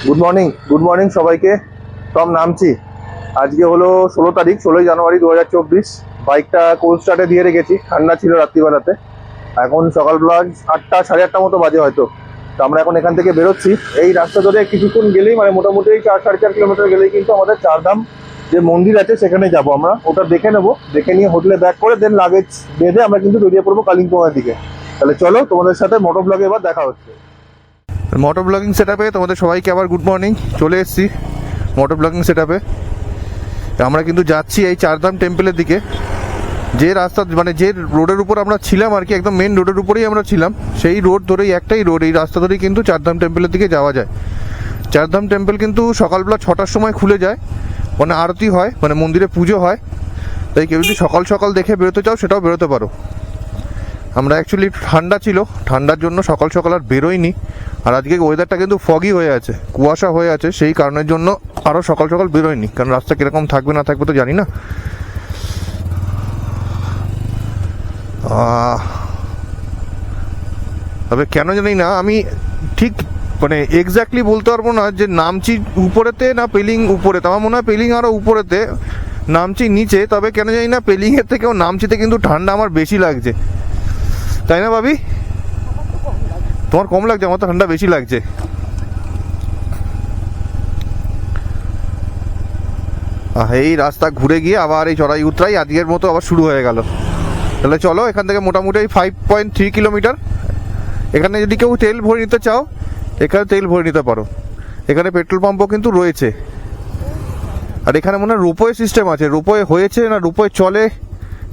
Good morning সবাইকে। সব নামছি। আজকে হলো 16 তারিখ, 16ই জানুয়ারি 2024। বাইকটা কোল্ড স্টার্টে দিয়ে রেখেছি, ঠান্ডা ছিল রাত্রিবেলাতে। এখন সকালবেলা 8টা সাড়ে 8টা মতো বাজে হয়তো। তো আমরা এখন এখান থেকে বেরোচ্ছি। এই রাস্তা ধরে কিছুক্ষণ গেলেই, মানে মোটামুটি 4 সাড়ে 4 কিলোমিটার গেলেই কিন্তু আমাদের চারধাম যে মন্দির আছে সেখানে যাব আমরা। ওটা দেখে নেবো, দেখে নিয়ে হোটেলে ব্যাক করে দেন লাগেজ বেঁধে আমরা কিন্তু বেরিয়ে পড়বো কালিম্পংয়ের দিকে। তাহলে চলো, তোমাদের সাথে মোটর ব্লগে এবার দেখা হচ্ছে। মোটর ব্লগিং সেট আপে তোমাদের সবাইকে আবার গুড মর্নিং। চলে এসেছি মোটর ব্লগিং সেট আপে। আমরা কিন্তু যাচ্ছি এই চারধাম টেম্পলের দিকে। যে রাস্তা, মানে যে রোডের উপর আমরা ছিলাম আর কি, একদম মেন রোডের উপরেই আমরা ছিলাম, সেই রোড ধরেই, একটাই রোড, এই রাস্তা ধরেই কিন্তু চারধাম টেম্পলের দিকে যাওয়া যায়। চারধাম টেম্পল কিন্তু সকালবেলা 6টার সময় খুলে যায়, মানে আরতি হয়, মানে মন্দিরে পুজো হয়। তাই কেউ যদি সকাল সকাল দেখে বেরোতে চাও সেটাও বেরোতে পারো। আমরা অ্যাকচুয়ালি ঠান্ডা ছিল, ঠান্ডার জন্য সকাল সকাল আর বেরোইনি। আর আজকে ওয়েদারটা কিন্তু ফগি হয়ে আছে, কুয়াশা হয়ে আছে, সেই কারণের জন্য আরও সকাল সকাল বেরোয়নি, কারণ রাস্তা কীরকম থাকবে না থাকবে তো জানি না। তবে কেন জানি না, আমি ঠিক মানে এক্স্যাক্টলি বলতে পারবো না যে নামচি উপরেতে না পেলিং উপরেতে। আমার মনে হয় পেলিং আরও উপরেতে, নামচি নিচে। তবে কেন জানি না, পেলিংয়ের থেকেও নামচিতে কিন্তু ঠান্ডা আমার বেশি লাগছে, তাই না ভাবি? তোমার কম লাগছে, আমার তো ঠান্ডা বেশি লাগছে। এই রাস্তা ঘুরে গিয়ে আবার এই চড়াই উতরাই আজকের মতো আবার শুরু হয়ে গেল। তাহলে চলো, এখান থেকে মোটামুটি 5.3 কিলোমিটার। এখানে যদি কেউ তেল ভরে নিতে চাও, এখানে তেল ভরে নিতে পারো। এখানে পেট্রোল পাম্পও কিন্তু রয়েছে। আর এখানে মনে হয় রোপওয়ে সিস্টেম আছে। রোপওয়ে হয়েছে না রোপওয়ে চলে?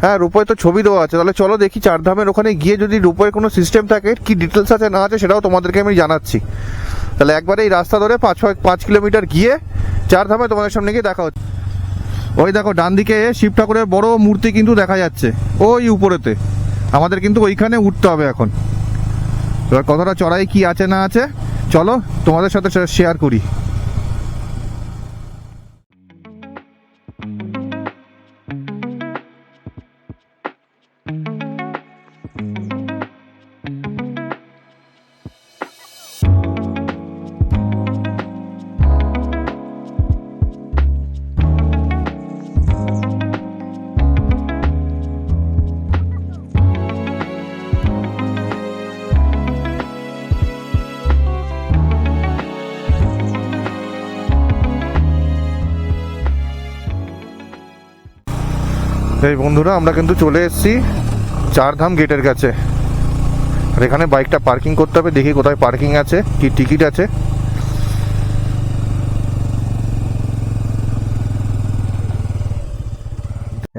হ্যাঁ, রোপওয়ে তো ছবি দেওয়া আছে। তাহলে চলো দেখি চারধামের ওখানে গিয়ে যদি রোপওয়ে কোনো সিস্টেম থাকে, কি ডিটেলস আছে না আছে সেটাও তোমাদেরকে আমি জানাচ্ছি। তাহলে একবারে এই রাস্তা ধরে 5 কিলোমিটার গিয়ে চারধামে তোমাদের সামনে গিয়ে দেখা হচ্ছে। ওই দেখো ডান দিকে শিব ঠাকুরের বড় মূর্তি কিন্তু দেখা যাচ্ছে ওই উপরেতে। আমাদের কিন্তু ওইখানে উঠতে হবে এখন। এবার কতটা চড়াই কি আছে না আছে চলো তোমাদের সাথে শেয়ার করি। এই বন্ধুরা, আমরা কিন্তু চলে এসেছি চারধাম গেটের কাছে। আর এখানে বাইকটা পার্কিং করতে হবে। দেখি কোথায় পার্কিং আছে, কি টিকিট আছে।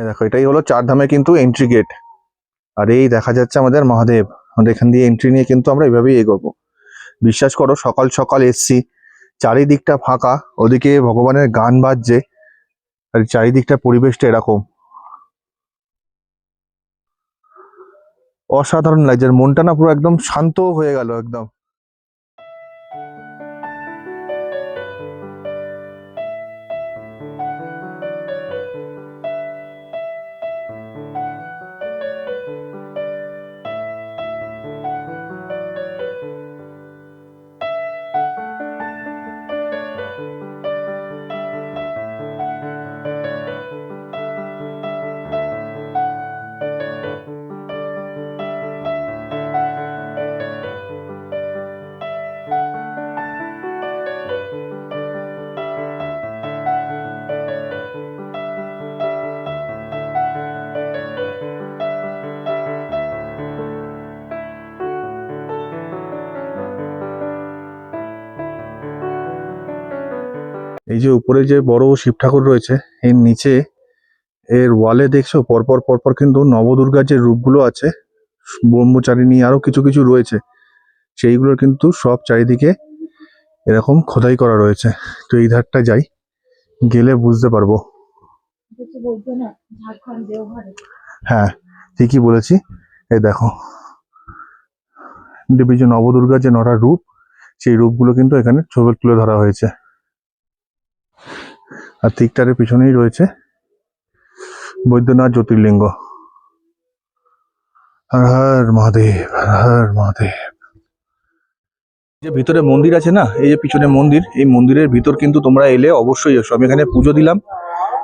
দেখো, এটাই হলো চারধামে কিন্তু এন্ট্রি গেট। আর এই দেখা যাচ্ছে আমাদের মহাদেব। আমাদের এখান দিয়ে এন্ট্রি নিয়ে কিন্তু আমরা এভাবেই এগোবো। বিশ্বাস করো, সকাল সকাল এসছি, চারিদিকটা ফাঁকা, ওদিকে ভগবানের গান বাজছে, আর চারিদিকটা পরিবেশটা এরকম অসাধারণ লাগছে। আর মনটা না পুরো একদম শান্ত হয়ে গেল একদম। এই যে উপরে যে বড় শিব ঠাকুর রয়েছে, এর নিচে এর ওয়ালে দেখছো পরপর পরপর কিন্তু নবদুর্গার যে রূপগুলো আছে, ব্রহ্মচারিণী আরো কিছু কিছু রয়েছে, সেইগুলোর কিন্তু সব চারিদিকে এরকম খোদাই করা রয়েছে। তো এই ধারটা যাই, গেলে বুঝতে পারবো। হ্যাঁ, ঠিকই বলেছি। এই দেখো, দেবী যে নবদুর্গার যে নটা রূপ, সেই রূপগুলো কিন্তু এখানে ছবি তুলে ধরা হয়েছে। আর ঠিকটারের পিছনেই রয়েছে বৈদ্যনাথ জ্যোতির্লিঙ্গ। হর হর মহাদেব, হর হর মহাদেব। যে ভিতরে মন্দির আছে না, এই যে পিছনে মন্দির, এই মন্দিরের ভিতর কিন্তু তোমরা এলে অবশ্যই এসো। আমি এখানে পুজো দিলাম।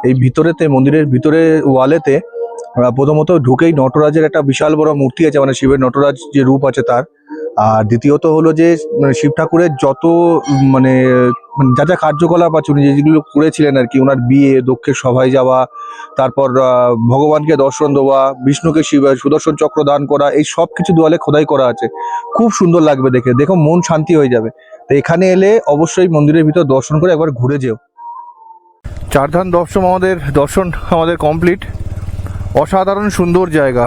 এই ভিতরেতে, মন্দিরের ভিতরে ওয়ালেতে প্রথমত ঢুকেই নটরাজের একটা বিশাল বড় মূর্তি আছে, মানে শিবের নটরাজ যে রূপ আছে তার। আর দ্বিতীয়ত হলো যে শিব ঠাকুরের যত মানে যা যা কার্যকলাপ আছে, উনি যেগুলো করেছিলেন আর কি, ওনার বিয়ে, দক্ষের সভায় যাওয়া, তারপর ভগবানকে দর্শন দেওয়া, বিষ্ণুকে সুদর্শন চক্র দান করা, এই সব কিছু দেওয়ালে খোদাই করা আছে। খুব সুন্দর লাগবে দেখে, দেখো মন শান্তি হয়ে যাবে। তো এখানে এলে অবশ্যই মন্দিরের ভিতর দর্শন করে একবার ঘুরে যেও। চারধাম দর্শন আমাদের কমপ্লিট। অসাধারণ সুন্দর জায়গা,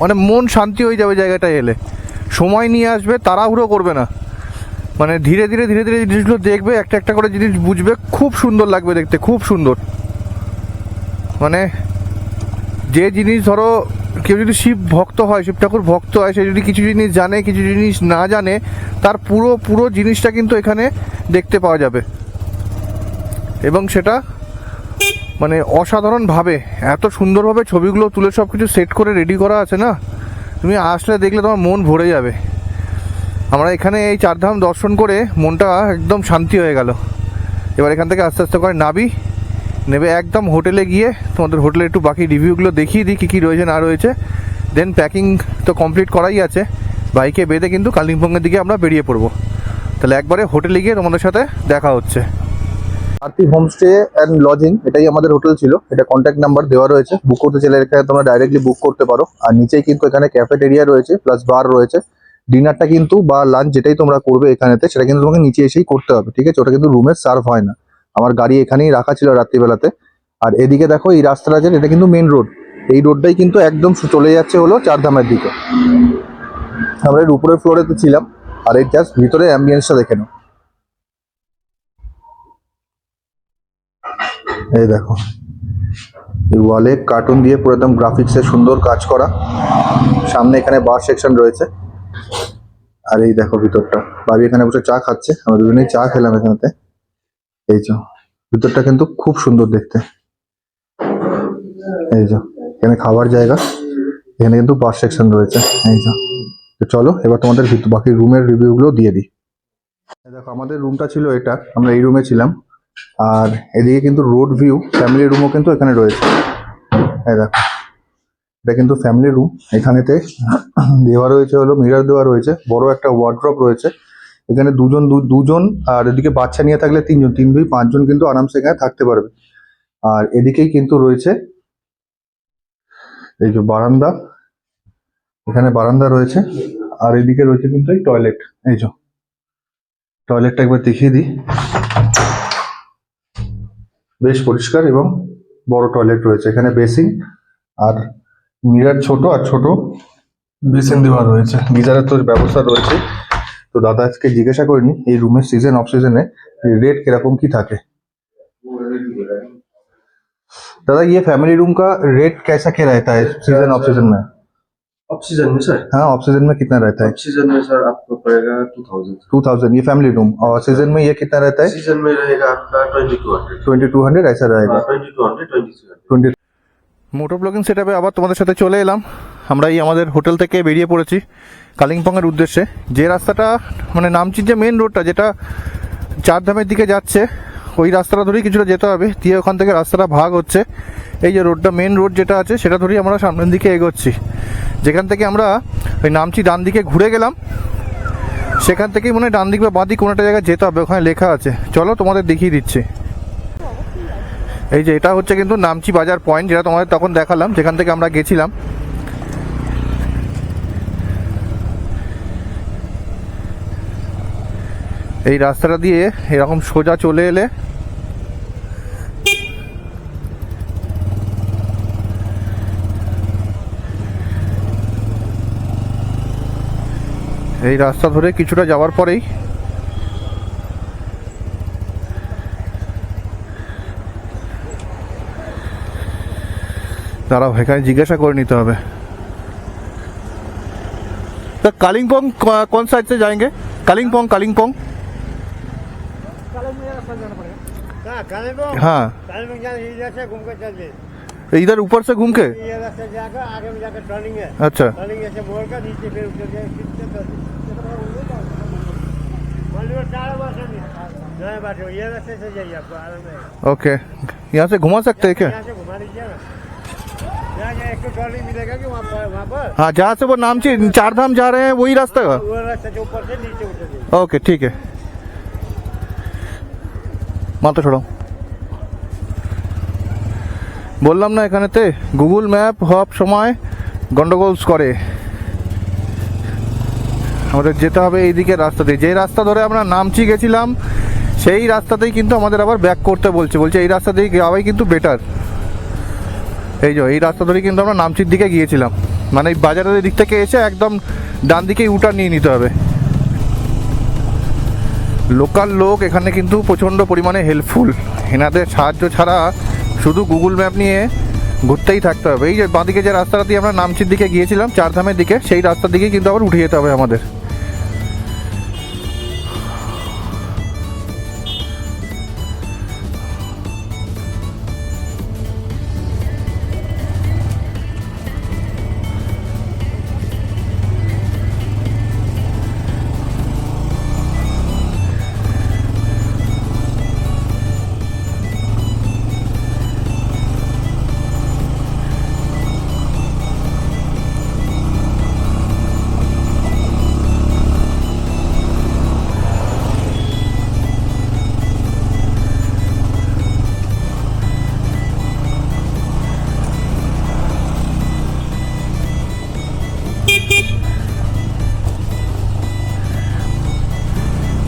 মানে মন শান্তি হয়ে যাবে জায়গাটায় এলে। সময় নিয়ে আসবে, তাড়াহুড়ো করবে না, মানে ধীরে ধীরে ধীরে ধীরে জিনিসগুলো দেখবে, একটা একটা করে জিনিস বুঝবে, খুব সুন্দর লাগবে দেখতে, খুব সুন্দর। মানে যে জিনিস ধরো কেউ যদি শিব ভক্ত হয়, শিব ঠাকুর ভক্ত হয়, সে যদি কিছু জিনিস জানে, কিছু জিনিস না জানে, তার পুরো পুরো জিনিসটা কিন্তু এখানে দেখতে পাওয়া যাবে। এবং সেটা মানে অসাধারণভাবে, এত সুন্দরভাবে ছবিগুলো তুলে সব কিছু সেট করে রেডি করা আছে না, তুমি আসলে দেখলে তোমার মন ভরে যাবে। আমরা এখানে এই চারধাম দর্শন করে মনটা একদম শান্তি হয়ে গেল। এবার এখান থেকে আস্তে আস্তে করে নেবে একদম হোটেলে গিয়ে তোমাদের হোটেলে একটু বাকি রিভিউগুলো দেখিয়ে দিই, কী কী রয়েছে না রয়েছে। দেন প্যাকিং তো কমপ্লিট করাই আছে, বাইকে বেঁধে কিন্তু কালিম্পংয়ের দিকে আমরা বেরিয়ে পড়বো। তাহলে একবারে হোটেলে গিয়ে তোমাদের সাথে দেখা হচ্ছে। আরতি হোমস্টে অ্যান্ড লজিং, এটাই আমাদের হোটেল ছিল। এটা কন্ট্যাক্ট নাম্বার দেওয়া রয়েছে, বুক করতে চাইলে এখানে তোমরা ডাইরেক্টলি বুক করতে পারো। আর নিচেই কিন্তু এখানে ক্যাফেটেরিয়া রয়েছে, প্লাস বার রয়েছে। ডিনারটা কিন্তু বা লাঞ্চ যেটাই তোমরা করবে এখানেতে, সেটা কিন্তু তোমাকে নিচে এসেই করতে হবে, ঠিক আছে? ওটা কিন্তু রুমে সার্ভ হয় না। আমার গাড়ি এখানেই রাখা ছিল রাত্রিবেলাতে। আর এদিকে দেখো এই রাস্তাটা আছে, এটা কিন্তু মেন রোড। এই রোডটাই কিন্তু একদম চলে যাচ্ছে হলো চারধামের দিকে। আমরা এর উপরের ফ্লোরেতে ছিলাম, আর এই জাস্ট ভিতরে অ্যাম্বিয়েন্সটা দেখে নাও। এই দেখো, এই ওয়ালে কার্টুন দিয়ে পুরো একদম গ্রাফিক্সের সুন্দর কাজ করা। সামনে এখানে বার সেকশন রয়েছে। আর এই দেখো ভিতরটা, ভাবি এখানে বসে চা খাচ্ছে, আমরা দুজনেই চা খেলাম এখানেতে। এই যে ভিতরটা কিন্তু খুব সুন্দর দেখতে। এই যে এখানে খাবার জায়গা, এখানে কিন্তু বার সেকশন রয়েছে। এই যে, তো চলো এবার তোমাদের বাকি রুমের রিভিউগুলো দিয়ে দিই। দেখো আমাদের রুমটা ছিল এটা, আমরা এই রুমে ছিলাম। আর এদিকে কিন্তু রোড ভিউ, ফ্যামিলি রুমও কিন্তু এখানে রয়েছে। এই দেখো, এটা কিন্তু ফ্যামিলি রুম। এখানেতে দেওয়া রয়েছে হলো মিরর দেওয়া রয়েছে, বড় একটা ওয়ার্ড্রপ রয়েছে। এখানে দুজন আর এদিকে বাচ্চা নিয়ে থাকলে তিনজন, 3-2-5 জন কিন্তু আরামসে এখানে থাকতে পারবে। আর এদিকেই কিন্তু রয়েছে এই যে বারান্দা, এখানে বারান্দা রয়েছে। আর এদিকে রয়েছে কিন্তু এই টয়লেট। এই যে টয়লেটটা একবার দেখিয়ে দিই, বেশ পরিষ্কার এবং বড় টয়লেট রয়েছে। এখানে বেসিন আর মিরার ছোট, আর ছোট বেসিন দেওয়া রয়েছে। গিজারের তো ব্যবস্থা রয়েছে। তো দাদা আজকে জিজ্ঞাসা করিনি এই রুমের সিজন অফ সিজনে रेट किरकम की থাকে। दादा ये फैमिली रूम का रेट कैसा क्या रहता है सीजन ऑफ सीजन में? ऑफ सीजन में सर, हाँ ऑफ सीजन में कितना रहता है? ऑफ सीजन में सर आपको पड़ेगा 2000 ये फैमिली रूम। और सीजन में ये कितना रहता है? सीजन में रहेगा आपका 2200 2200 ऐसा रहेगा। 2200 20। মোটর ব্লগিং সেটআপে আবার তোমাদের সাথে চলে এলাম। আমরা এই আমাদের হোটেল থেকে বেরিয়ে পড়েছি কালিম্পংয়ের উদ্দেশ্যে। যে রাস্তাটা মানে নামচির যে মেন রোডটা যেটা চারধামের দিকে যাচ্ছে, ওই রাস্তাটা ধরেই কিছুটা যেতে হবে। দিয়ে ওখান থেকে রাস্তাটা ভাগ হচ্ছে, এই যে রোডটা মেন রোড যেটা আছে সেটা ধরেই আমরা সামনের দিকে এগোচ্ছি। যেখান থেকে আমরা ওই নামচি ডান দিকে ঘুরে গেলাম, সেখান থেকেই মনে হয় ডান দিক বা বাঁ দিক কোনো একটা জায়গায় যেতে হবে, ওখানে লেখা আছে। চলো তোমাদের দেখিয়ে দিচ্ছি। এই যে এটা হচ্ছে কিন্তু নামচি বাজার পয়েন্ট, যেটা তোমাদের তখন দেখালাম, যেখান থেকে আমরা গেছিলাম। এই রাস্তাটা দিয়ে এরকম সোজা চলে এলে এই রাস্তা ধরে কিছুটা যাওয়ার পরেই দাঁড়াও, এখানে জিজ্ঞাসা করে নিতে হবে। तो कालिम्पोंग कौन साइड से जाएंगे? कालिम्पोंग कालिम्पोंग हाँ, घूम के चल दे। इधर ऊपर से घूम के। ये रास्ता जाकर आगे में जाकर टर्निंग है। अच्छा, टर्निंग ऐसे मोड़ कर नीचे फिर उतर के नया बात हो ये रास्ते से जाइए आपको आराम में ओके यहाँ से घुमा सकते हैं क्या? यहाँ से घुमा दीजिए ना यहाँ जाए एक तो ट्रॉली मिलेगा कि वहाँ पर हाँ, जहाँ से वो नामची चार धाम जा रहे हैं वही रास्ता है। वो रास्ते से ऊपर से नीचे उतर जाइए। ওকে ঠিক আছে মাথা ছড়াও। বললাম না এখানেতে গুগল ম্যাপ সব সময় গন্ডগোলস করে। আমাদের যেতে হবে এইদিকে রাস্তা দিয়ে, যে রাস্তা ধরে আমরা নামচি গেছিলাম সেই রাস্তাতেই কিন্তু আমাদের আবার ব্যাক করতে বলছে এই রাস্তা দিয়ে যাওয়াই কিন্তু বেটার। এই যে এই রাস্তা ধরেই কিন্তু আমরা নামচির দিকে গিয়েছিলাম, মানে এই বাজারের দিক থেকে এসে একদম ডান দিকে ইউটার নিয়ে নিতে হবে। লোকাল লোক এখানে কিন্তু প্রচণ্ড পরিমাণে হেল্পফুল, এনাদের সাহায্য ছাড়া শুধু গুগল ম্যাপ নিয়ে ঘুরতেই থাকতে হবে। এই যে বাঁদিকে যে রাস্তাটা দিয়ে আমরা নামচির দিকে গিয়েছিলাম চারধামের দিকে, সেই রাস্তার দিকেই কিন্তু আবার উঠে যেতে হবে আমাদের।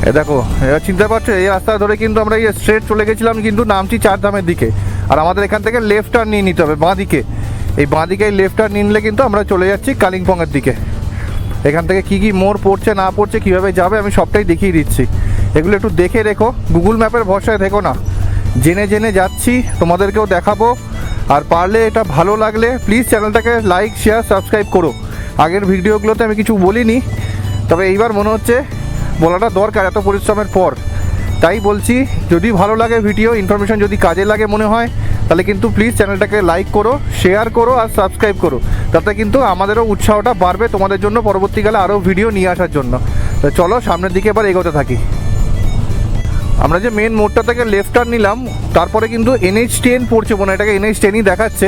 এ দেখো, এবার চিনতে পারছো এই রাস্তা ধরে কিন্তু আমরা এই স্ট্রেট চলে গেছিলাম কিন্তু নামছি চারধামের দিকে, আর আমাদের এখান থেকে লেফট টার্ন নিয়ে নিতে হবে বাঁ দিকে। এই বাঁ দিকে লেফট টার্ন নিলে কিন্তু আমরা চলে যাচ্ছি কালিম্পংয়ের দিকে। এখান থেকে কি কি মোড় পড়ছে না পড়ছে কীভাবে যাবে আমি সবটাই দেখিয়ে দিচ্ছি, এগুলো একটু দেখে রেখো, গুগল ম্যাপের ভরসায় থেকো না, জেনে জেনে যাচ্ছি, তোমাদেরকেও দেখাবো। আর পারলে এটা ভালো লাগলে প্লিজ চ্যানেলটাকে লাইক শেয়ার সাবস্ক্রাইব করো। আগের ভিডিওগুলোতে আমি কিছু বলিনি, তবে এইবার মনে হচ্ছে বলাটা দরকার এত পরিশ্রমের পর, তাই বলছি। যদি ভালো লাগে ভিডিও ইনফরমেশন যদি কাজে লাগে মনে হয় তাহলে কিন্তু প্লিজ চ্যানেলটাকে লাইক করো, শেয়ার করো আর সাবস্ক্রাইব করো, তাতে কিন্তু আমাদেরও উৎসাহটা বাড়বে তোমাদের জন্য পরবর্তীকালে আরও ভিডিও নিয়ে আসার জন্য। তো চলো সামনের দিকে এবার এগোতে থাকি। আমরা যে মেন মোড়টা থেকে লেফট টার্ন নিলাম তারপরে কিন্তু NH10 পড়ছে মনে হয়, এটাকে NH10ই দেখাচ্ছে।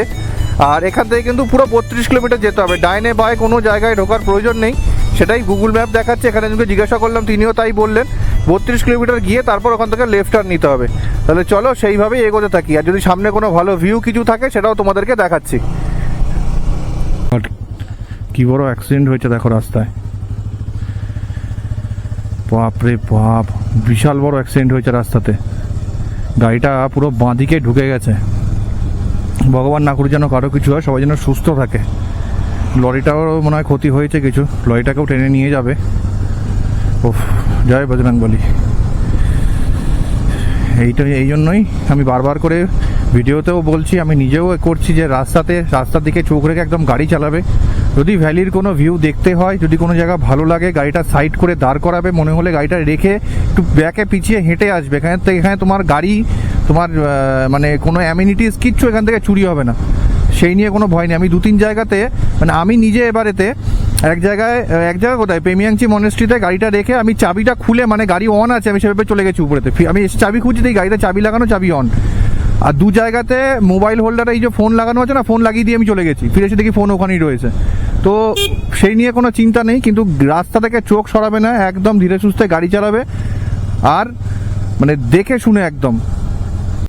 আর এখান থেকে কিন্তু পুরো 32 কিলোমিটার যেতে হবে, ডাইনে বাঁয়ে কোনো জায়গায় ঢোকার প্রয়োজন নেই, সেটাই গুগল ম্যাপ দেখাচ্ছে। এখানে যদি জিজ্ঞাসা করলাম তিনিও তাই বললেন, 32 কিলোমিটার গিয়ে তারপর ওখান থেকে লেফট টার্ন নিতে হবে। তাহলে চলো সেইভাবেই এগোতে থাকি, আর যদি সামনে কোনো ভালো ভিউ কিছু থাকে সেটাও তোমাদেরকে দেখাচ্ছি। কি বড় অ্যাক্সিডেন্ট হয়েছে দেখো রাস্তায়, বাপরে বাপ, বিশাল বড় অ্যাক্সিডেন্ট হয়েছে রাস্তাতে, গাড়িটা পুরো বাঁদিকে ঢুকে গেছে। ভগবান না করুক যেন কারো কিছু হয়, সবাই যেন সুস্থ থাকে। লরিটাও মনে হয় ক্ষতি হয়েছে কিছু, লরিটাকেও টেনে নিয়ে যাবে। ওফ, জয় বজরংবলী। এই জন্যই আমি বারবার করে ভিডিওতেও বলছি, আমি নিজেও করছি যে রাস্তার দিকে চোখ রেখে একদম গাড়ি চালাবে। যদি ভ্যালির কোনো ভিউ দেখতে হয়, যদি কোনো জায়গা ভালো লাগে, গাড়িটা সাইড করে দাঁড় করাবে, মনে হলে গাড়িটা রেখে একটু ব্যাকে পিছিয়ে হেঁটে আসবে। এখানে তোমার গাড়ি, তোমার মানে কোনো অ্যামিনিটিস কিচ্ছু এখান থেকে চুরি হবে না, সেই নিয়ে কোনো ভয় নেই। আমি 2-3 জায়গাতে, মানে আমি নিজে এবারেতে এক জায়গায় কোথায় পেমিয়াংচি মনেস্ট্রিতে গাড়িটা রেখে আমি চাবিটা খুলে, মানে গাড়ি অন আছে, আমি সেভাবে চলে গেছি উপরেতে। আমি এসে চাবি খুঁজছি, এই গাড়িটা চাবি লাগানো, চাবি অন। আর 2 জায়গাতে মোবাইল হোল্ডারে এই যে ফোন লাগানো আছে না, ফোন লাগিয়ে দিয়ে আমি চলে গেছি, ফিরে এসে দেখি ফোন ওখানেই রয়েছে। তো সেই নিয়ে কোনো চিন্তা নেই, কিন্তু রাস্তা থেকে চোখ সরাবে না, একদম ধীরে সুস্থে গাড়ি চালাবে, আর মানে দেখে শুনে একদম।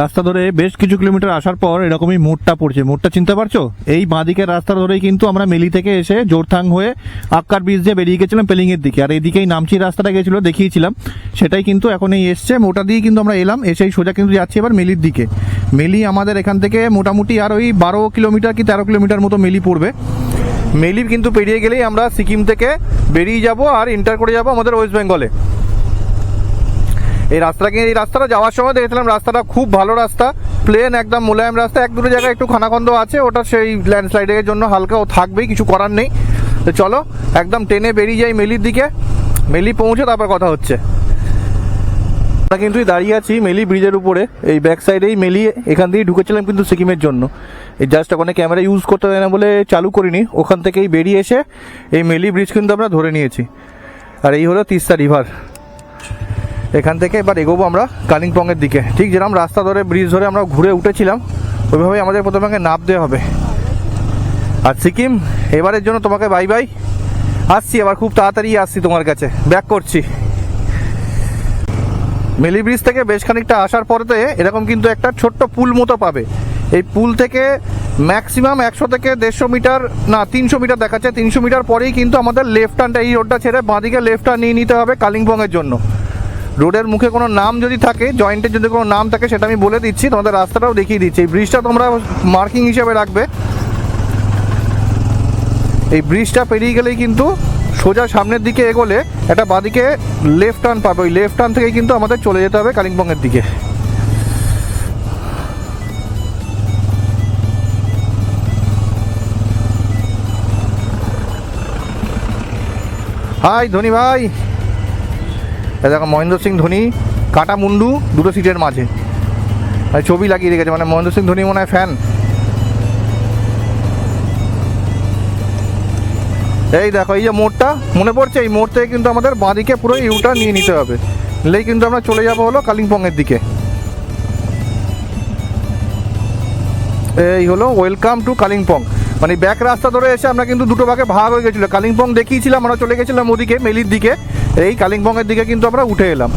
রাস্তা ধরে বেশ কিছু কিলোমিটার আসার পর এরকমই মোড়টা পড়ছে, মোড়টা চিনতে পারছো? এই বাঁদিকের রাস্তা ধরেই কিন্তু আমরা মেলি থেকে এসে জোরথাং হয়ে আক্কার ব্রিজ দিয়ে বেরিয়ে গেছিলাম পেলিংয়ের দিকে, আর এইদিকেই নামচি রাস্তাটা গেছিলো দেখিয়েছিলাম, সেটাই কিন্তু এখন এই এসছে। মোটা দিয়ে কিন্তু আমরা এলাম, এসেই সোজা কিন্তু যাচ্ছি এবার মেলির দিকে। মেলি আমাদের এখান থেকে মোটামুটি আর ওই 12 কিলোমিটার কি 13 কিলোমিটার মতো মেলি পড়বে। মেলি কিন্তু পেরিয়ে গেলেই আমরা সিকিম থেকে বেরিয়ে যাব আর এন্টার করে যাব আমাদের ওয়েস্ট বেঙ্গলে। এই রাস্তাটা যাওয়ার সময় দেখেছিলাম রাস্তাটা খুব ভালো রাস্তা, প্লেন একদম মোলায়েম রাস্তা। 1-2 জায়গায় একটু খানাখন্দ আছে, ওটা সেই ল্যান্ডস্লাইডের জন্য হালকা ও থাকবেই, কিছু করার নেই। তো চলো একদম টেনে বেরিয়ে যাই মেলির দিকে, মেলি পৌঁছে তারপর কথা হচ্ছে। আমরা কিন্তু দাঁড়িয়ে আছি মেলি ব্রিজের উপরে, এই ব্যাক সাইডেই মেলি, এখান দিয়েই ঢুকেছিলাম কিন্তু সিকিমের জন্য। এই জাস্ট ওখানে ক্যামেরা ইউজ করতে দেয় না বলে চালু করিনি, ওখান থেকেই বেরিয়ে এসে এই মেলি ব্রিজ কিন্তু আমরা ধরে নিয়েছি। আর এই হলো তিস্তা রিভার। এখান থেকে এবার এগোবো আমরা কালিম্পংয়ের দিকে। ঠিক যেরকম রাস্তা ধরে ব্রিজ ধরে আমরা ঘুরে উঠেছিলাম ওইভাবেই আমাদের প্রথমে নাপ দেওয়া হবে। আর সিকিম এবারের জন্য তোমাকে বাই বাই, আসছি আবার খুব তাড়াতাড়ি আসছি তোমার কাছে, ব্যাক করছি। মেলি ব্রিজ থেকে বেশ খানিকটা আসার পরেতে এরকম কিন্তু একটা ছোট্ট পুল মতো পাবে। এই পুল থেকে ম্যাক্সিমাম 100 থেকে 150 মিটার, না 300 মিটার দেখাচ্ছে, 300 মিটার পরেই কিন্তু আমাদের লেফট টার্নটা, এই রোডটা ছেড়ে বাঁদিকে লেফট টার্ন নিয়ে নিতে হবে কালিম্পংয়ের জন্য। রোডের মুখে কোনো নাম যদি থাকে, জয়েন্টের যদি কোনো নাম থাকে সেটা আমি বলে দিচ্ছি, তোমাদের রাস্তাটাও দেখিয়ে দিচ্ছি। এই ব্রিজটা তোমরা মার্কিং হিসেবে রাখবে। এই ব্রিজটা পেরিয়ে গেলেই কিন্তু সোজা সামনের দিকে এগোলে একটা বাঁদিকে লেফট টার্ন পাবে। ওই লেফট টার্ন থেকেই কিন্তু আমাদের চলে যেতে হবে কালিম্পংয়ের দিকে। হাই ধোনি ভাই, দেখো মহেন্দ্র সিং ধোনি কাটা মুন্ডু দুটো সিটের মাঝে ছবি লাগিয়ে রেখেছে, মানে মহেন্দ্র সিং ধোনি মনে হয় ফ্যান। এই দেখো এই যে মোড়টা মনে পড়ছে, এই মোড় থেকে কিন্তু আমাদের বাঁদিকে পুরো ইউটা নিয়ে নিতে হবে, নিলেই কিন্তু আমরা চলে যাবো হলো কালিম্পংয়ের দিকে। এই হলো ওয়েলকাম টু কালিম্পং। মানে ব্যাক রাস্তা ধরে এসে আমরা কিন্তু দুটো ভাগে ভাগ হয়ে গেছিলো। কালিম্পং দেখিয়েছিলাম, আমরা চলে গেছিলাম ওদিকে মেলির দিকে, এই কালিম্পংয়ের দিকে কিন্তু আমরা উঠে এলাম।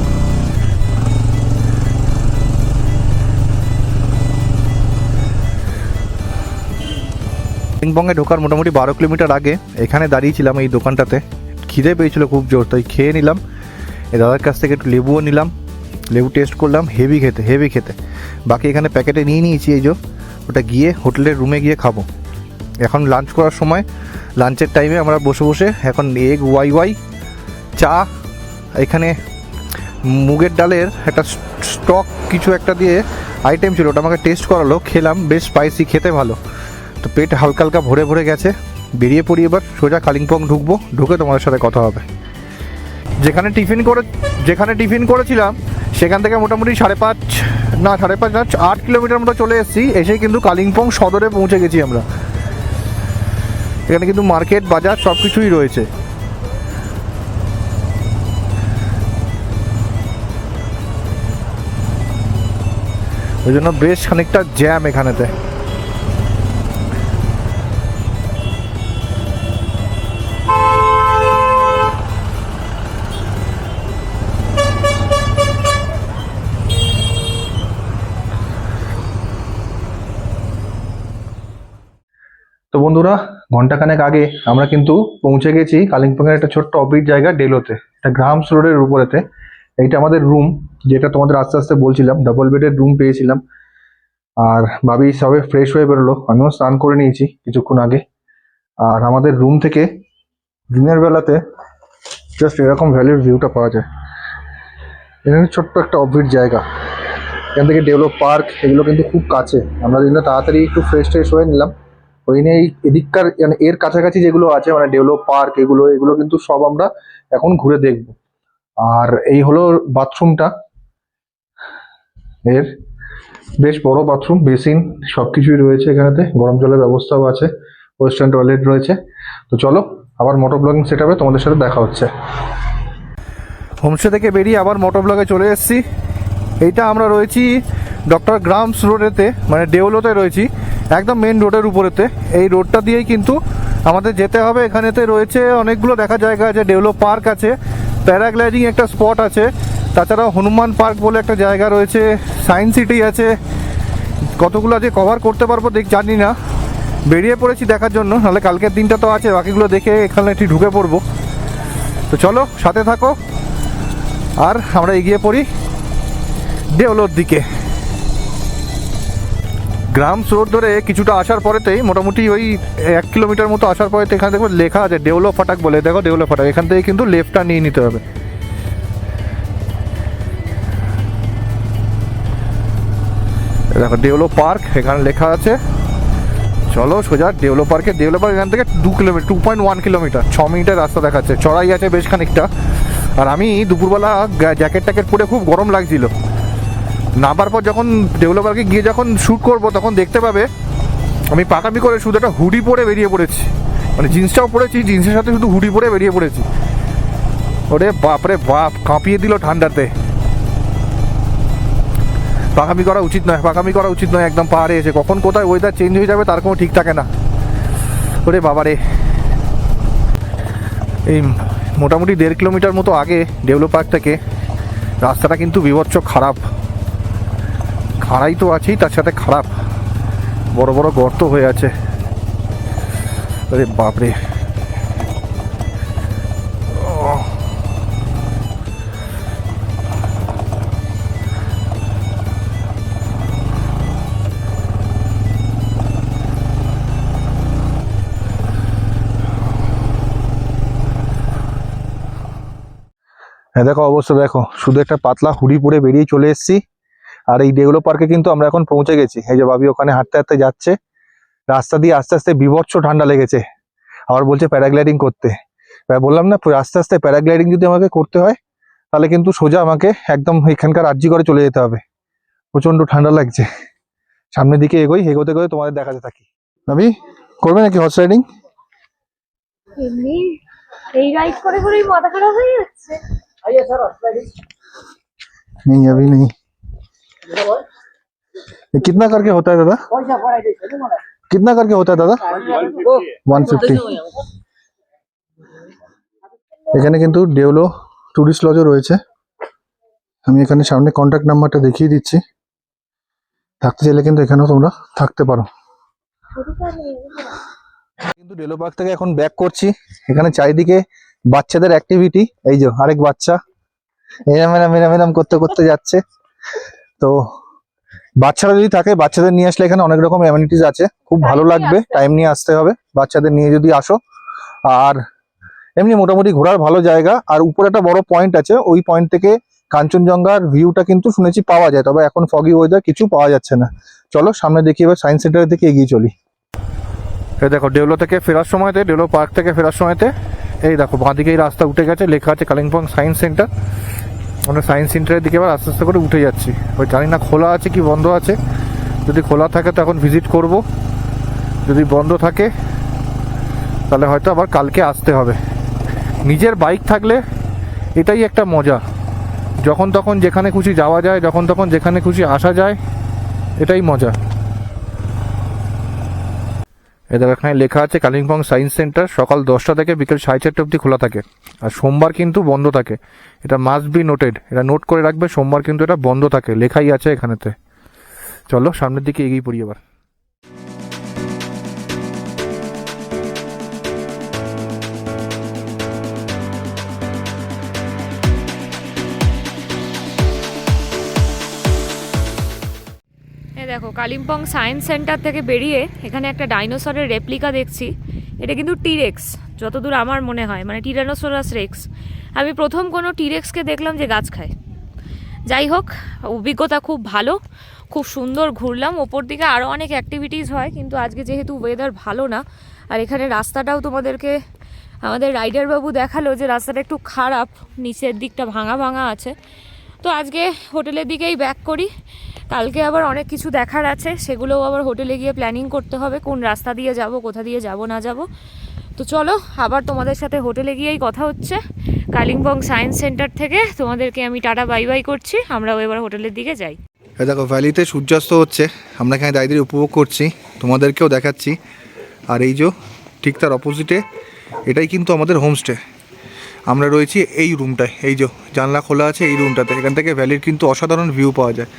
কালিম্পংয়ে ঢোকার মোটামুটি 12 কিলোমিটার আগে এখানে দাঁড়িয়েছিলাম এই দোকানটাতে, খিদে পেয়েছিল খুব জোর, তাই খেয়ে নিলাম। এই দাদার কাছ থেকে একটু লেবুও নিলাম, লেবু টেস্ট করলাম, হেভি খেতে। বাকি এখানে প্যাকেটে নিয়ে নিয়েছি, এই যে ওটা গিয়ে হোটেলের রুমে গিয়ে খাবো। এখন লাঞ্চ করার সময়, লাঞ্চের টাইমে আমরা বসে বসে এখন এগ ওয়াই চা, এখানে মুগের ডালের একটা স্টক কিছু একটা দিয়ে আইটেম ছিল, ওটা আমাকে টেস্ট করালো, খেলাম, বেশ স্পাইসি, খেতে ভালো। তো পেট হালকা হালকা ভরে গেছে, বেরিয়ে পড়ি এবার সোজা কালিম্পং ঢুকবো, ঢুকে তোমাদের সাথে কথা হবে। যেখানে টিফিন করেছিলাম সেখান থেকে মোটামুটি 5.5 না 8 কিলোমিটার মতো চলে এসেছি। এসে কিন্তু কালিম্পং সদরে পৌঁছে গেছি আমরা। এখানে কিন্তু মার্কেট বাজার সব কিছুই রয়েছে। ওই জন্য বেশ খানিকটা জ্যাম এখানেতে। তো বন্ধুরা, ঘন্টাখানেক আগে আমরা কিন্তু পৌঁছে গেছি কালিম্পংয়ের একটা ছোট্ট অফবিট জায়গা ডেলোতে, এটা গ্রামস রোডের উপরেতে। এইটা আমাদের রুম, যেটা তোমাদের আস্তে আস্তে বলছিলাম, ডাবল বেডের রুম পেয়েছিলাম। আর ভাবি সবে ফ্রেশ হয়ে বেরোলো, আমিও স্নান করে নিয়েছি কিছুক্ষণ আগে। আর আমাদের রুম থেকে দিনের বেলাতে জাস্ট এরকম ভ্যালির ভিউটা পাওয়া যায়। এখানে ছোট্ট একটা অফবিট জায়গা, এখান থেকে ডেভেলপ পার্ক, এগুলো কিন্তু খুব কাছে। আমরা দিনটা তাড়াতাড়ি একটু ফ্রেশ হয়ে নিলাম, ওই নিয়ে এদিককার মানে এর কাছাকাছি যেগুলো আছে মানে ডেভেলপ পার্ক, এগুলো কিন্তু সব আমরা এখন ঘুরে দেখব। আর এই হলো বাথরুমটা, এর বেশ বড় বাথরুম, বেসিন সবকিছুই রয়েছে এখানেতে, গরম জলের ব্যবস্থাও আছে, ওয়েস্টার্ন টয়লেট রয়েছে। তো চলো আবার মোটর ব্লগিং সেটআপে তোমাদের সাথে দেখা হচ্ছে। হোমস্টে থেকে বেরিয়ে আবার মোটর ব্লগে চলে এসেছি। এইটা আমরা রয়েছি ডক্টর গ্রামস রোডেতে, মানে ডেওলোতে রয়েছি, একদম মেন রোডের উপরেতে। এই রোডটা দিয়েই কিন্তু আমাদের যেতে হবে। এখানেতে রয়েছে অনেকগুলো দেখা জায়গা আছে, ডেভেলপ পার্ক আছে, প্যারাগ্লাইডিং একটা স্পট আছে, তাছাড়াও হনুমান পার্ক বলে একটা জায়গা রয়েছে, সায়েন্স সিটি আছে, কতগুলো আছে কভার করতে পারবো জানি না। বেরিয়ে পড়েছি দেখার জন্য, নাহলে কালকের দিনটা তো আছে, বাকিগুলো দেখে এখানে একটু ঢুকে পড়বো। তো চলো সাথে থাকো, আর আমরা এগিয়ে পড়ি ডেওলোর দিকে। গ্রামস রোড ধরে কিছুটা আসার পরেতেই, মোটামুটি ওই 1 কিলোমিটার মতো আসার পরে এখানে দেখো লেখা আছে ডেভেলপ ফাটাক বলে, দেখো ডেভেলপ ফাটাক, এখান থেকে কিন্তু লেফটটা নিয়ে নিতে হবে। দেখো ডেভেলপ পার্ক এখানে লেখা আছে, চলো সোজা ডেভেলপ পার্কে। ডেভেলপ পার্ক এখান থেকে 2.1 কিলোমিটার, 6 মিনিটের রাস্তা দেখাচ্ছে, চড়াই আছে বেশ খানিকটা। আর আমি দুপুরবেলা জ্যাকেট ট্যাকেট পরে খুব গরম লাগছিল, নামার পর যখন ডেভেলপ পার্কে গিয়ে যখন শ্যুট করবো তখন দেখতে পাবে আমি পাকামি করে শুধু একটা হুডি পরে বেরিয়ে পড়েছি, মানে জিন্সটাও পরেছি, জিন্সের সাথে শুধু হুডি পরে বেরিয়ে পড়েছি। ওরে বাপরে বাপ, কাঁপিয়ে দিল ঠান্ডাতে। পাকামি করা উচিত নয়, পাকামি করা উচিত নয় একদম পাহাড়ে এসে। কখন কোথায় ওয়েদার চেঞ্জ হয়ে যাবে তার কোনো ঠিক থাকে না। ওরে বাবারে, এই মোটামুটি 1.5 কিলোমিটার মতো আগে ডেভেলপ পার্ক থেকে রাস্তাটা কিন্তু বিভৎস খারাপ। খাড়াই তো আছেই, তার সাথে খারাপ, বড় বড় গর্ত হয়ে আছে। আরে বাপরে, হ্যাঁ দেখো অবস্থা দেখো, শুধু একটা পাতলা হুডি পরে বেরিয়ে চলে এসেছি। আর এই ডেভেলপ পার্কে কিন্তু আমরা এখন পৌঁছে গেছি। এই যে ভাবি ওখানে হাঁটতে হাঁটতে যাচ্ছে, রাস্তা দিয়ে আস্তে আস্তে বিভৎস ঠান্ডা লেগেছে। আবার বলছে প্যারাগ্লাইডিং করতে। বললাম না, আস্তে আস্তে প্যারাগ্লাইডিং যদি আমাকে করতে হয় তাহলে কিন্তু সোজা আমাকে একদম এখানকার আরজি করে চলে যেতে হবে। প্রচন্ড ঠান্ডা লাগছে। সামনের দিকে এগোতে এগোতে তোমাদের দেখাতে থাকি। ভাবি করবে নাকি হর্স রাইডিং? এমনি এই রাইড করে করেই মাথা খারাপ হয়ে যাচ্ছে। नहीं अभी नहीं। ये कितना करके होता है दादा? कितना करके होता है दादा? 150। এখানে কিন্তু ডেওলো টুরিস্ট লজও রয়েছে। আমি এখানে সামনে কন্ট্যাক্ট নাম্বারটা দেখিয়ে দিচ্ছি। থাকতে চাইলে কিন্তু এখানেও তোমরা থাকতে পারো। কিন্তু ডেলো পার্ক থেকে এখন ব্যাক করছি। এখানে চারিদিকে বাচ্চাদের অ্যাক্টিভিটি। এই যে আরেক বাচ্চা এরম করতে করতে যাচ্ছে। তো বাচ্চারা যদি থাকে, বাচ্চাদের নিয়ে আসলে এখানে অনেক রকম অ্যামিনিটিস আছে, খুব ভালো লাগবে। টাইম নিয়ে আসতে হবে বাচ্চাদের নিয়ে যদি আসো। আর এমনি মোটামুটি ঘোরার ভালো জায়গা। আর উপরে একটা বড় পয়েন্ট আছে, ওই পয়েন্ট থেকে কাঞ্চনজঙ্ঘার ভিউটা কিন্তু শুনেছি পাওয়া যায়, তবে এখন ফগি ওয়েদার কিছু পাওয়া যাচ্ছে না। চলো সামনে দেখি, এবার সায়েন্স সেন্টারের দিকে এগিয়ে চলি। এই দেখো ডেভেলপ থেকে ফেরার সময়তে, ডেভেলপ পার্ক থেকে ফেরার সময়তে এই দেখো বাঁদিকে এই রাস্তা উঠে গেছে, লেখা আছে কালিম্পং সায়েন্স সেন্টার। আমরা সায়েন্স সেন্টারের দিকে এবার আস্তে আস্তে করে উঠে যাচ্ছি। ওই জানি না খোলা আছে কি বন্ধ আছে। যদি খোলা থাকে তো এখন ভিজিট করব, যদি বন্ধ থাকে তাহলে হয়তো আবার কালকে আসতে হবে। নিজের বাইক থাকলে এটাই একটা মজা, যখন তখন যেখানে খুশি যাওয়া যায়, যখন তখন যেখানে খুশি আসা যায়, এটাই মজা। এদের এখানে লেখা আছে কালিম্পং সায়েন্স সেন্টার সকাল 10টা থেকে বিকেল 4:30 অবধি খোলা থাকে, আর সোমবার কিন্তু বন্ধ থাকে। এটা মাস্ট বি নোটেড, এটা নোট করে রাখবে, সোমবার কিন্তু এটা বন্ধ থাকে, লেখাই আছে এখানেতে। চলো সামনের দিকে এগিয়ে পড়ি এবার। দেখো কালিম্পং সায়েন্স সেন্টার থেকে বেরিয়ে এখানে একটা ডাইনোসরের রেপ্লিকা দেখছি। এটা কিন্তু টিরেক্স, যতদূর আমার মনে হয়, মানে টিরানোসরাস রেক্স। আমি প্রথম কোনো টিরেক্সকে দেখলাম যে গাছ খায়। যাই হোক, অভিজ্ঞতা খুব ভালো, খুব সুন্দর ঘুরলাম। ওপর দিকে আরও অনেক অ্যাক্টিভিটিস হয়, কিন্তু আজকে যেহেতু ওয়েদার ভালো না, আর এখানে রাস্তাটাও তোমাদেরকে আমাদের রাইডার বাবু দেখালো যে রাস্তাটা একটু খারাপ, নিচের দিকটা ভাঙা ভাঙা আছে। তো আজকে হোটেলের দিকেই ব্যাক করি। কালকে আবার অনেক কিছু দেখার আছে, সেগুলোও আবার হোটেলে গিয়ে প্ল্যানিং করতে হবে, কোন রাস্তা দিয়ে যাব, কোথা দিয়ে যাব না যাব। তো চলো আবার তোমাদের সাথে হোটেলে গিয়েই কথা হচ্ছে। কালিম্পং সায়েন্স সেন্টার থেকে তোমাদেরকে আমি টাটা বাই বাই করছি, আমরাও এবার হোটেলের দিকে যাই। দেখো ভ্যালিতে সূর্যাস্ত হচ্ছে, আমরা এখানে দাঁড়িয়ে উপভোগ করছি, তোমাদেরকেও দেখাচ্ছি। আর এই যে ঠিক তার অপোজিটে এটাই কিন্তু আমাদের হোমস্টে। আমরা রয়েছি এই রুমটায়, এই যে জানলা খোলা আছে এই রুমটাতে। এখান থেকে ভ্যালির কিন্তু অসাধারণ ভিউ পাওয়া যায়।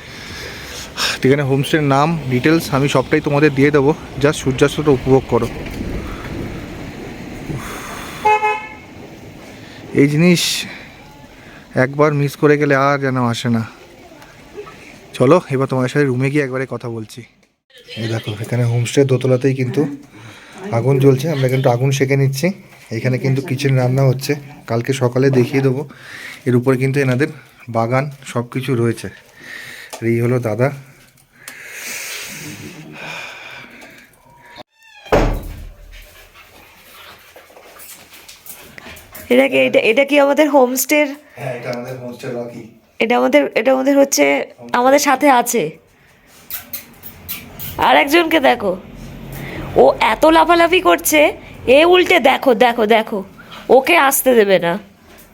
এখানে হোমস্টের নাম, ডিটেলস আমি সবটাই তোমাদের দিয়ে দেবো, জাস্ট সূর্যাস্তটা উপভোগ করো। এই জিনিস একবার মিস করে গেলে আর যেন আসে না। চলো এবার তোমার সাথে রুমে গিয়ে একবারে কথা বলছি। এই দেখো এখানে হোমস্টের দোতলাতেই কিন্তু আগুন জ্বলছে, আমরা কিন্তু আগুন সেঁকে নিচ্ছি। এখানে কিন্তু কিচেন রান্না হচ্ছে, কালকে সকালে দেখিয়ে দেবো। এর উপরে কিন্তু এনাদের বাগান সব কিছু রয়েছে। এই হলো দাদা। এটা কি আমাদের হোমস্টের? হ্যাঁ, এটা আমাদের হোমস্টে রকি। এটা আমাদের হচ্ছে, আমাদের সাথে আছে আর একজনকে দেখো, ও এত লাফালাফি করছে, এ উল্টে দেখো দেখো দেখো, ওকে আসতে দেবে না,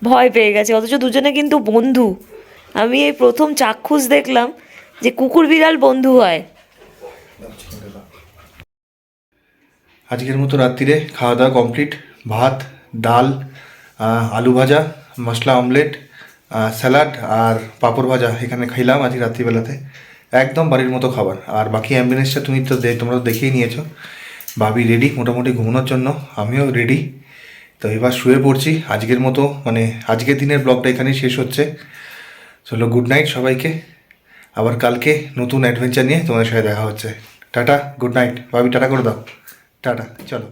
ভয় পেয়ে গেছে। অথচ দুজনে কিন্তু বন্ধু। আমি এই প্রথম চাক্ষুষ দেখলাম যে কুকুর বিড়াল বন্ধু হয়। আজকের মতো রাত্রিরে খাওয়া দাওয়া কমপ্লিট। ভাত, ডাল, আলু ভাজা, মশলা অমলেট, স্যালাড আর পাঁপড় ভাজা এখানে খাইলাম আজকে রাত্রিবেলাতে। একদম বাড়ির মতো খাবার। আর বাকি অ্যাম্বুলেন্সটা তোমরা তো দেখেই নিয়েছো। ভাবি রেডি মোটামুটি ঘুমানোর জন্য, আমিও রেডি। তো এবার শুয়ে পড়ছি। আজকের মতো আজকের দিনের ব্লগটা এখানেই শেষ হচ্ছে। চলো, গুড নাইট সবাইকে। আবার কালকে নতুন অ্যাডভেঞ্চার নিয়ে তোমাদের সাথে দেখা হচ্ছে। Tata, good night. ভাবি টাটা করে দাও। টাটা, চলো।